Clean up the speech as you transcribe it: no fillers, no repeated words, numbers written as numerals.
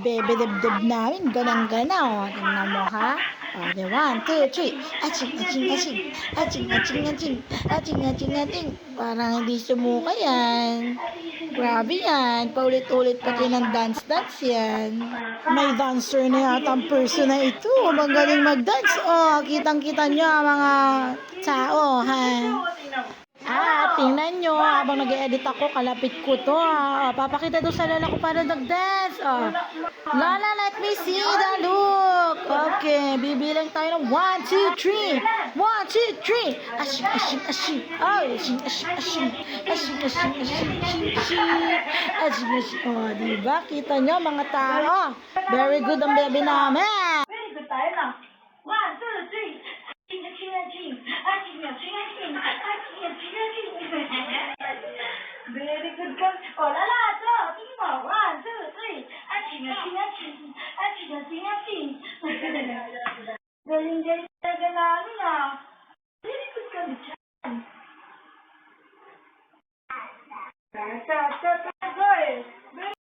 bebe dibdib namin, ganang-gana, o. Tingnan mo, ha? O, di, 1, 2, 3. Aching, aching, aching. Aching, aching, aching. Aching, aching, aching. Parang hindi sumuka yan. Grabe yan. Paulit-ulit pati ng dance-dance yan. May dancer na yata ang person na ito. Magaling mag-dance. O, kitang-kita nyo ang mga tao, ha? Tingnan nyo, habang nag-edit ako, kalapit ko to. Papakita to sa lola ko para nag-dance. Lola, let me see the look. Okay, bibilang tayo ng 1, 2, 3. 1, 2, 3. Ashing, ashing, ashing. Oh, ashing, ashing, ashing. Ashing, ashing, ashing, ashing, ashing. Ashing, ashing. Oh, diba? Kita nyo, mga tao. Very good ang bebe namin. Very good tayo na. 1, 2, 3. Aching, aching, aching. Aching, aching, aching. Aching, aching, aching. Very good ka. O, lala, ito. Tingin mo. 1, 2, 3. Aching, aching, aching. Aching, aching, aching. Galing-galing talaga namin, Very good ka, Bichan.